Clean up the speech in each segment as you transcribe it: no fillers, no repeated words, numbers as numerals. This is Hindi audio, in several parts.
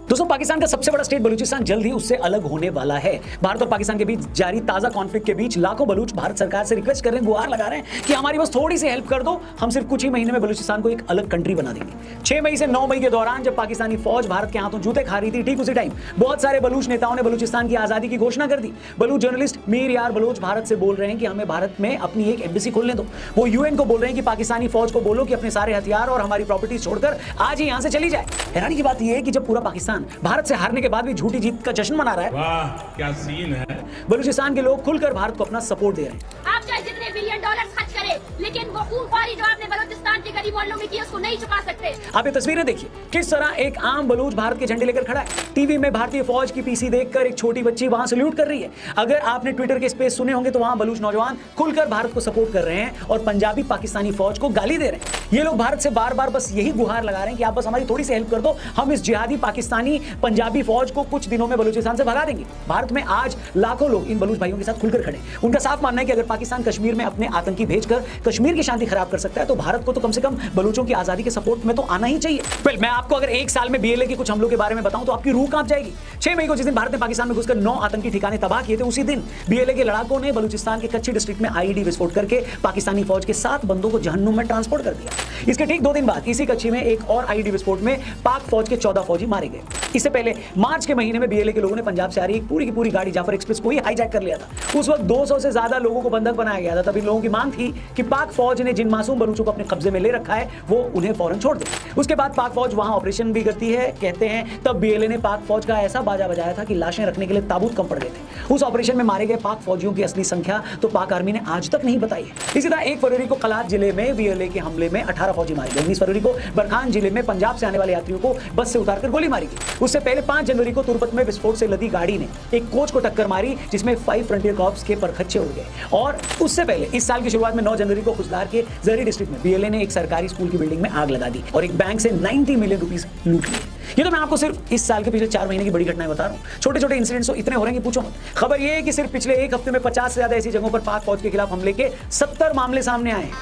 दोस्तों, पाकिस्तान का सबसे बड़ा स्टेट बलूचिस्तान जल्द ही उससे अलग होने वाला है। भारत और पाकिस्तान के बीच जारी ताजा कॉन्फ्लिक्ट के बीच लाखों बलूच भारत सरकार से रिक्वेस्ट कर रहे हैं, गुहार लगा रहे हैं कि हमारी बस थोड़ी सी हेल्प कर दो, हम सिर्फ कुछ ही महीने में बलूचिस्तान को एक अलग कंट्री बना देंगे। 6 मई से 9 मई के दौरान जब पाकिस्तानी फौज भारत के हाथों जूते खा रही थी, ठीक उसी टाइम बहुत सारे बलूच नेताओं ने बलूचिस्तान की आजादी की घोषणा कर दी। बलूच जर्नलिस्ट मीर यार बलोच भारत से बोल रहे हैं कि हमें भारत में अपनी एक एम्बेसी खोलने दो। वो यूएन को बोल रहे हैं कि पाकिस्तानी फौज को बोलो कि अपने सारे हथियार और हमारी प्रॉपर्टी छोड़कर आज ही यहां से चली जाए। हैरानी की बात यह है कि जब पूरा पाकिस्तान भारत से हारने के बाद भी झूठी जीत का जश्न मना रहा है, वाह क्या सीन है, बलूचिस्तान के लोग खुलकर भारत को अपना सपोर्ट दे रहे हैं। आप चाहे जितने बिलियन डॉलर खर्च करें, लेकिन वो खूनख्वारी जो आपने बलूचिस्तान के गरीब वालों में की, उसको नहीं चुका सकते। आप ये तस्वीरें देखिए, किस तरह एक आम बलूच भारत के झंडे लेकर खड़ा है। टीवी में भारतीय फौज की पीसी देखकर एक छोटी बच्ची वहां सल्यूट कर रही है। अगर आपने ट्विटर के स्पेस सुने होंगे तो वहां बलूच नौजवान खुलकर भारत को सपोर्ट कर रहे हैं और पंजाबी पाकिस्तानी फौज को गाली दे रहे हैं। ये लोग भारत से बार बार बस यही गुहार लगा रहे हैं कि आप बस हमारी थोड़ी सी हेल्प कर दो, हम इस जिहादी पाकिस्तानी पंजाबी फौज को कुछ दिनों में बलूचिस्तान से भगा देंगे। भारत में आज लाखों लोग इन बलूच भाइयों के साथ खुलकर खड़े। उनका साफ मानना है कि अगर पाकिस्तान कश्मीर में अपने आतंकी भेजकर कश्मीर की शांति खराब कर सकता है तो भारत को तो कम से कम बलूचों की आजादी के सपोर्ट में तो आना ही चाहिए। वेल, मैं आपको अगर एक साल में बीएलए के कुछ हमलों के बारे में बताऊं तो आपकी रूह कांप जाएगी। 6 मई को जिस दिन भारत ने पाकिस्तान में घुसकर 9 आतंकी ठिकाने तबाह किए थे, उसी दिन बीएलए के लड़ाकों ने बलूचिस्तान के कच्ची डिस्ट्रिक्ट में आईईडी विस्फोट करके पाकिस्तानी फौज के 7 बंदों को जहन्नुम में ट्रांसपोर्ट कर दिया। इसके ठीक 2 दिन बाद इसी कच्ची में एक और आईईडी विस्फोट में पाक फौज के 14 फौजी मारे गए। इससे पहले मार्च के महीने में बीएलए के लोगों ने पंजाब से आ रही एक पूरी की पूरी गाड़ी जाफर एक्सप्रेस को ही हाईजैक कर लिया था। उस वक्त 200 से ज्यादा लोगों को बंधक बनाया गया था। तब इन लोगों की मांग थी कि पाक फौज ने जिन मासूम बलूचों को अपने कब्जे में ले रखा है वो उन्हें फौरन छोड़ दे। उसके बाद पाक फौज वहां ऑपरेशन भी करती है। कहते हैं तब बीएलए ने पाक फौज का ऐसा बाजा बजाया था कि लाशें रखने के लिए ताबूत कम पड़ गए थे। उस ऑपरेशन में मारे गए पाक फौजियों की असली संख्या तो पाक आर्मी ने आज तक नहीं बताई है। इसी तरह 1 फरवरी को कलात जिले में बीएलए के हमले में 18 फौजी मारे गए। 19 फरवरी को बरखान जिले में पंजाब से आने वाले यात्रियों को बस से उतारकर गोली मारी गई। उससे पहले 5 जनवरी को तुर्पत में विस्फोट से लदी गाड़ी ने एक कोच को टक्कर मारी जिसमें 5 फ्रंटियर कॉर्प्स के परखच्चे उड़ गए। और उससे पहले इस साल की शुरुआत में 9 जनवरी को खुजदार के जरी डिस्ट्रिक्ट में बीएलए ने एक सरकारी स्कूल की बिल्डिंग में आग लगा दी और एक बैंक से 90 मिलियन रुपीस लूट लिए। ये तो मैं आपको सिर्फ इस साल के पिछले 4 महीने की बड़ी घटनाएं बता रहा हूं। छोटे छोटे इंसिडेंट्स तो इतने हो रहे हैं कि पूछो मत। खबर ये है कि सिर्फ पिछले 1 हफ्ते में 50 से ज्यादा ऐसी जगहों पर पाक फौज के खिलाफ हमले के 70 मामले सामने आए हैं।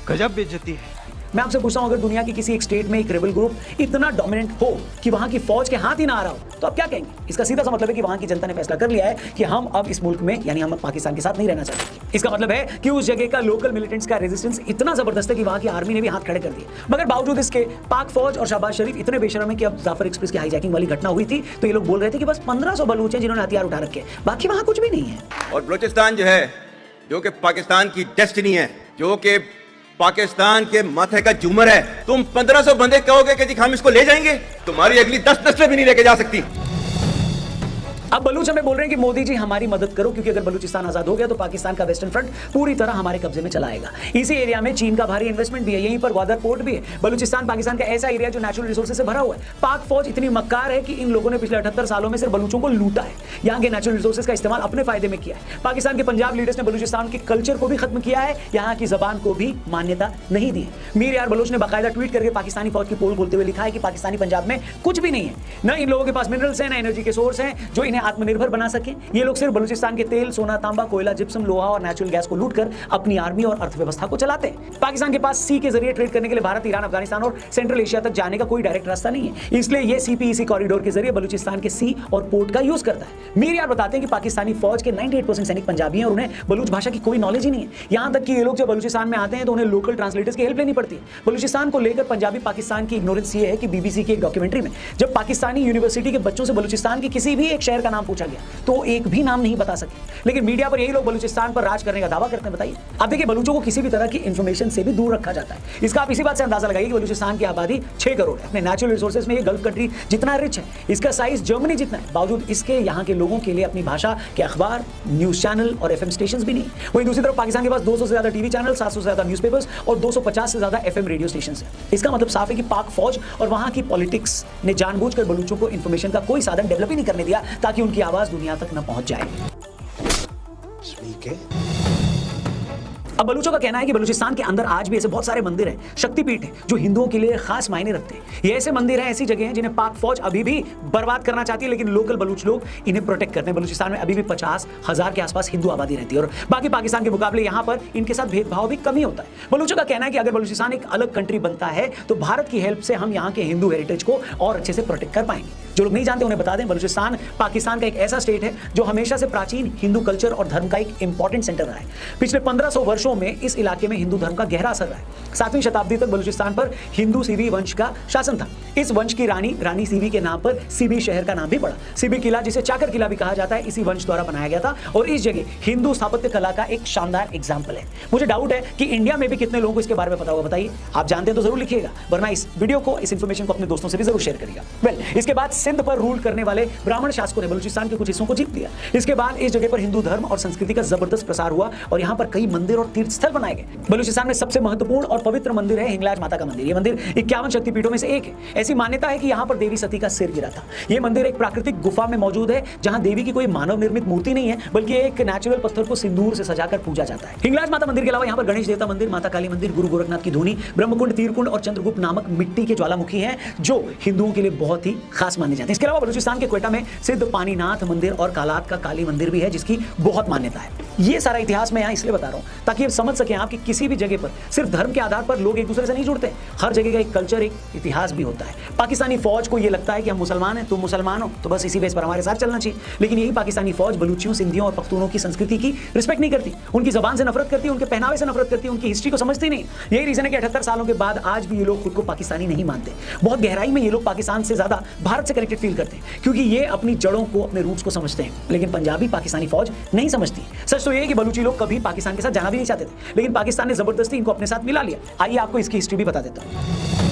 गजब बेइज्जती है। मैं आपसे पूछता हूं, अगर दुनिया की किसी एक स्टेट में एक रेबल ग्रुप इतना डोमिनेंट हो कि वहां की फौज के हाथ ही ना आ रहा हो तो आप क्या कहेंगे? इसका सीधा सा मतलब है कि वहां की जनता ने फैसला कर लिया है कि हम अब इस मुल्क में यानी हम पाकिस्तान के साथ नहीं रहना चाहते। इसका मतलब है कि उस जगह का लोकल मिलिटेंट्स का रेजिस्टेंस इतना जबरदस्त है कि वहां की आर्मी ने भी हाथ खड़े कर दिए। मगर बावजूद इसके पाक फौज और शहबाज शरीफ इतने बेशर्म है कि अब जाफर एक्सप्रेस की हाईजैकिंग वाली घटना हुई थी तो ये लोग बोल रहे थे कि बस 1500 बलूच हैं जिन्होंने हथियार उठा रखे, बाकी वहां कुछ भी नहीं है। और बलूचिस्तान जो है, जो कि पाकिस्तान की डेस्टिनी है, जो कि पाकिस्तान के माथे का झूमर है, तुम 1500 बंदे कहोगे कि हम इसको ले जाएंगे, तुम्हारी अगली 10 नस्लें भी नहीं लेके जा सकती। अब बलूच हमें बोल रहे हैं कि मोदी जी हमारी मदद करो, क्योंकि अगर बलूचिस्तान आजाद हो गया तो पाकिस्तान का वेस्टर्न फ्रंट पूरी तरह हमारे कब्जे में चला आएगा। इसी एरिया में चीन का भारी इन्वेस्टमेंट भी है, यहीं पर ग्वादर पोर्ट भी है। बलूचिस्तान पाकिस्तान का ऐसा एरिया जो नेचुरल रिसोर्सेज से भरा हुआ है। पाक फौज इतनी मक्कार है कि इन लोगों ने पिछले 78 सालों में सिर्फ बलूचों को लूटा है, यहाँ के नेचुरल रिसोर्सेज का इस्तेमाल अपने फायदे में किया है। पाकिस्तान के पंजाब लीडर्स ने बलूचिस्तान के कल्चर को भी खत्म किया है, यहाँ की जबान को भी मान्यता नहीं दी है। मीर यार बलोच ने बाकायदा ट्वीट करके पाकिस्तानी फौज की पोल बोलते हुए लिखा है कि पाकिस्तानी पंजाब में कुछ भी नहीं है, न इन लोगों के पास मिनरल्स हैं, न एनर्जी के सोर्स हैं जो इन्हें आत्मनिर्भर बना सके। ये लोग सिर्फ बलूचिस्तान के तेल, सोना, तांबा, कोयला, जिप्सम, लोहा और नेचुरल गैस को लूटकर अपनी आर्मी और अर्थव्यवस्था को चलाते हैं। पाकिस्तान के पास सी के जरिए ट्रेड करने के लिए भारत, ईरान, अफगानिस्तान और सेंट्रल एशिया तक जाने का कोई डायरेक्ट रास्ता नहीं है, इसलिए ये सीपीईसी कॉरिडोर के जरिए बलूचिस्तान के सी और पोर्ट का यूज करता है। मीर यार बताते हैं कि पाकिस्तानी फौज के 98% सैनिक पंजाबी हैं और उन्हें बलूच भाषा की कोई नॉलेज ही नहीं है। यहां तक कि ये लोग जब बलूचिस्तान में आते हैं तो उन्हें लोकल ट्रांसलेटर्स की हेल्प लेनी पड़ती है। बलूचिस्तान को लेकर पंजाबी पाकिस्तान की इग्नोरेंस ये है कि बीबीसी की एक डॉक्यूमेंट्री में जब पाकिस्तानी यूनिवर्सिटी के बच्चों से बलूचिस्तान के किसी भी एक शहर का नाम पूछा गया तो एक भी नाम नहीं बता सके, लेकिन मीडिया पर यही लोग बलूचिस्तान पर राज करने का दावा करते हैं। बताइए, आप देखिए, बलूचों को किसी भी तरह की इंफॉर्मेशन से भी दूर रखा जाता है। इसका आप इसी बात से अंदाजा लगाइए कि बलूचिस्तान की आबादी 6 करोड़ है। अपने नेचुरल रिसोर्सेज में ये गल्फ कंट्री जितना रिच है, इसका साइज जर्मनी जितना है, बावजूद इसके यहाँ के लोगों के लिए अपनी भाषा के अखबार, न्यूज चैनल और एफएम स्टेशन भी नहीं। वहीं दूसरी तरफ पाकिस्तान के पास 200 से ज्यादा टीवी चैनल, 700 से ज्यादा न्यूज़पेपर्स और 250 से ज्यादा एफएम रेडियो स्टेशन है। इसका मतलब साफ है कि पाक फौज और वहां की पॉलिटिक्स ने जानबूझकर बलूचों को इंफॉर्मेशन का कोई साधन डेवलप ही नहीं करने दिया ताकि उनकी आवाज दुनिया तक न पहुंच जाए। अब बलूचों का कहना है कि बलूचिस्तान के अंदर आज भी ऐसे बहुत सारे मंदिर हैं, शक्तिपीठ हैं, जो हिंदुओं के लिए खास मायने रखते हैं। ये ऐसे मंदिर हैं, ऐसी जगह हैं जिन्हें पाक फौज अभी भी बर्बाद करना चाहती है, लेकिन लोकल बलूच लोग इन्हें प्रोटेक्ट करते हैं। बलूचिस्तान में अभी भी 50,000 के आसपास हिंदू आबादी रहती है और बाकी पाकिस्तान के मुकाबले यहाँ पर इनके साथ भेदभाव भी कम ही होता है। बलूचों का कहना है कि अगर बलूचिस्तान एक अलग कंट्री बनता है तो भारत की हेल्प से हम यहाँ के हिंदू हेरिटेज को और अच्छे से प्रोटेक्ट कर पाएंगे। जो लोग नहीं जानते उन्हें बता दें, बलूचिस्तान पाकिस्तान का एक ऐसा स्टेट है जो हमेशा से प्राचीन हिंदू कल्चर और धर्म का एक इंपॉर्टेंट सेंटर रहा है। पिछले 1500 वर्षों में इस इलाके में हिंदू धर्म का गहरा असर रहा है। 7वीं शताब्दी तक बलूचिस्तान पर हिंदू सीबी वंश का शासन था। इस वंश की रानी सीबी के नाम पर सीबी शहर का नाम भी पड़ा। सीबी किला, जिसे चाकर किला भी कहा जाता है, इसी वंश द्वारा बनाया गया था और इस जगह हिंदू स्थापत्य कला का एक शानदार एग्जाम्पल है। मुझे डाउट है कि इंडिया में भी कितने लोगों को इसके बारे में पता होगा, बताइए। आप जानते हैं तो जरूर लिखिएगा, वरना इस वीडियो को, इस इंफॉर्मेशन को अपने दोस्तों से भी जरूर शेयर करिएगा। इसके बाद सिंध पर रूल करने वाले ब्राह्मण शासकों ने बलूचिस्तान के कुछ हिस्सों को जीत लिया। इसके बाद इस जगह पर हिंदू धर्म और संस्कृति का जबरदस्त प्रसार हुआ और यहाँ पर कई मंदिर और तीर्थ स्थल बनाए गए। बलूचिस्तान में सबसे महत्वपूर्ण और पवित्र मंदिर है हिंगलाज माता का मंदिर। यह मंदिर 51 शक्तिपीठों में से एक है। ऐसी मान्यता है कि यहाँ पर देवी सती का सिर गिरा था। यह मंदिर एक प्राकृतिक गुफा में मौजूद है, जहां देवी की कोई मानव निर्मित मूर्ति नहीं है, बल्कि एक नेचुरल पत्थर को सिंदूर से सजाकर पूजा जाता है। हिंगलाज माता मंदिर के अलावा यहाँ पर गणेश देवता मंदिर, माता काली मंदिर, गुरु गोरखनाथ की धूनी, ब्रह्मकुंड, तीरकुंड और चंद्रगुप्त नामक मिट्टी के ज्वालामुखी हैं, जो हिंदुओं के लिए बहुत ही खास माने जाते हैं। इसके अलावा बलूचिस्तान के क्वेटा में सिद्ध पानीनाथ मंदिर और कालात का काली मंदिर भी है, जिसकी बहुत मान्यता है। ये सारा इतिहास मैं यहाँ इसलिए बता रहा हूँ ताकि आप समझ सकें आप कि किसी भी जगह पर सिर्फ धर्म के आधार पर लोग एक दूसरे से नहीं जुड़ते। हर जगह का एक कल्चर, एक इतिहास भी होता है। पाकिस्तानी फौज को ये लगता है कि हम मुसलमान हैं, तुम मुसलमान हो, तो बस इसी बेस पर हमारे साथ चलना चाहिए। लेकिन यही पाकिस्तानी फौज बलूचियों, सिंधियों और पख्तूनों की संस्कृति की रिस्पेक्ट नहीं करती, उनकी जबान से नफरत करती है, उनके पहनावे से नफरत करती है, उनकी हिस्ट्री को समझती नहीं। यही रीजन है कि 78 सालों के बाद आज भी ये लोग खुद को पाकिस्तानी नहीं मानते। बहुत गहराई में ये लोग पाकिस्तान से ज्यादा भारत से कनेक्टेड फील करते हैं, क्योंकि ये अपनी जड़ों को, अपने रूट्स को समझते हैं। लेकिन पंजाबी पाकिस्तानी फौज नहीं समझती। सच तो ये है कि बलूची लोग कभी पाकिस्तान के साथ जाना भी नहीं चाहते थे, लेकिन पाकिस्तान ने जबरदस्ती इनको अपने साथ मिला लिया। आइए आपको इसकी हिस्ट्री भी बता देता हूं।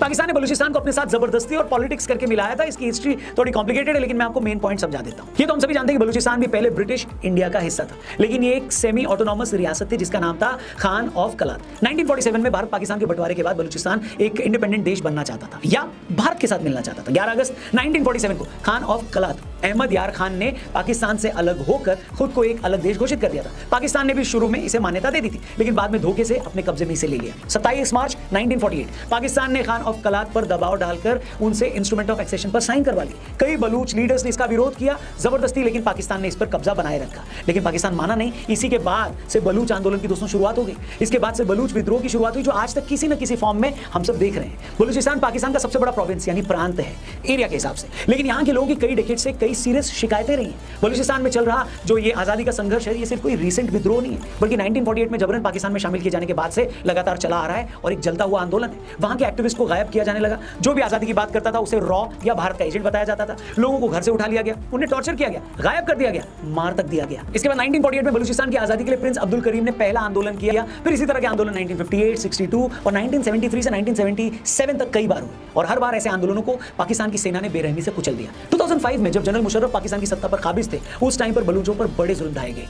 पाकिस्तान ने बलूचिस्तान को अपने साथ जबरदस्ती और पॉलिटिक्स करके मिलाया था। इसकी हिस्ट्री थोड़ी कॉम्प्लिकेटेड है, लेकिन मैं आपको मेन पॉइंट समझा देता हूं। ये तो हम सभी जानते हैं कि बलूचिस्तान भी पहले ब्रिटिश इंडिया का हिस्सा था, लेकिन ये एक सेमी ऑटोनॉमस रियासत थी जिसका नाम था खान ऑफ कलात। 1947 में भारत पाकिस्तान के बंटवारे के बाद बलूचिस्तान एक इंडिपेंडेंट देश बनना चाहता था या भारत के साथ मिलना चाहता था। 11 अगस्त 1947 को खान ऑफ कलात अहमद यार खान ने पाकिस्तान से अलग होकर खुद को एक अलग देश घोषित कर दिया था। पाकिस्तान ने भी शुरू में इसे मान्यता दे दी थी, लेकिन बाद में धोखे से अपने कब्जे में इसे ले लिया। 27 मार्च 1948 पाकिस्तान ने खान ऑफ कलात पर दबाव डालकर उनसे इंस्ट्रूमेंट ऑफ एक्सेशन पर साइन करवा ली। कई बलूच लीडर्स ने इसका विरोध किया जबरदस्ती, लेकिन पाकिस्तान ने इस पर कब्जा बनाए रखा। लेकिन पाकिस्तान माना नहीं। इसी के बाद से बलूच आंदोलन की दोस्तों शुरुआत हो गई। इसके बाद से बलूच विद्रोह की शुरुआत हुई, जो आज तक किसी न किसी फॉर्म में हम सब देख रहे हैं। बलूचिस्तान पाकिस्तान का सबसे बड़ा प्रोविंस यानी प्रांत है एरिया के हिसाब से, लेकिन यहाँ के लोगों की कई डिकेड से कई सीरियस शिकायतें रही हैं। बलूचिस्तान में चल रहा जो ये आजादी का संघर्ष है, ये सिर्फ कोई रीसेंट विद्रोह नहीं है, बल्कि 1948 में जबरन पाकिस्तान में शामिल किए जाने के बाद से लगातार चला आ रहा है और एक जलता हुआ आंदोलन है। वहां के एक्टिविस्ट को गायब किया जाने लगा। जो भी आजादी की बात करता था उसे रॉ या भारत का एजेंट बताया जाता था। लोगों को घर से उठा लिया गया, उन्हें टॉर्चर किया गया, गायब कर दिया गया, मार तक दिया गया। इसके बाद 1948 में बलूचिस्तान की आजादी के लिए प्रिंस अब्दुल करीम ने पहला आंदोलन किया। फिर इसी तरह के आंदोलन 1958, 62 और 1973 से 1977 तक कई बार हुए और हर बार ऐसे आंदोलनों को पाकिस्तान की सेना ने बेरहमी से कुचल दिया। 2005 में जब जनरल मुशर्रफ पाकिस्तान की सत्ता पर काबिज थे, उस टाइम पर बलूचों पर बड़े जुल्म ढाए गए।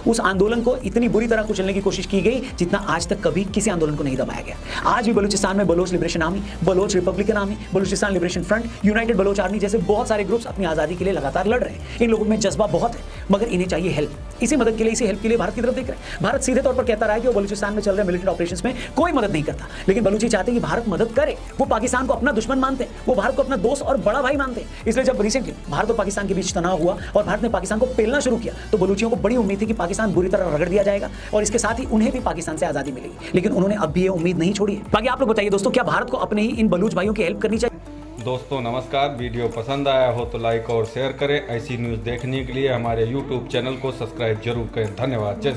उस आंदोलन को इतनी बुरी तरह कुचलने की कोशिश की गई जितना आज तक कभी किसी आंदोलन को नहीं दबाया गया। आज भी बलूचिस्तान में Baloch Liberation Army, Baloch Republican Army, Balochistan Liberation Front, United Baloch Army जैसे बहुत सारे ग्रुप्स अपनी आजादी के लिए लगातार लड़ रहे हैं। इन लोगों में जज्बा बहुत है, मगर इन्हें चाहिए हेल्प। इसी मदद के लिए, इसी हेल्प के लिए भारत की तरफ देख रहे हैं। भारत सीधे तौर पर कहता रहा है कि वो बलूचिस्तान में चल रहे मिलिट्री ऑपरेशंस में कोई मदद नहीं करता, लेकिन बलूची चाहते हैं कि भारत मदद करे। वो पाकिस्तान को अपना दुश्मन मानते हैं, वो भारत को अपना दोस्त और बड़ा भाई मानते हैं। इसलिए जब रिसेंटली भारत और पाकिस्तान के बीच तनाव हुआ और भारत ने पाकिस्तान को पेलना शुरू किया, तो बलूचियों को बड़ी उम्मीद थी कि पाकिस्तान बुरी तरह रगड़ दिया जाएगा और इसके साथ ही उन्हें भी पाकिस्तान से आजादी मिलेगी। लेकिन उन्होंने अब भी ये उम्मीद नहीं छोड़ी है। बाकी आप लोग बताइए दोस्तों, क्या भारत को अपने ही इन बलूच भाइयों की हेल्प करनी चाहिए? दोस्तों नमस्कार, वीडियो पसंद आया हो तो लाइक और शेयर करें। ऐसी न्यूज़ देखने के लिए हमारे YouTube चैनल को सब्सक्राइब जरूर करें। धन्यवाद। जय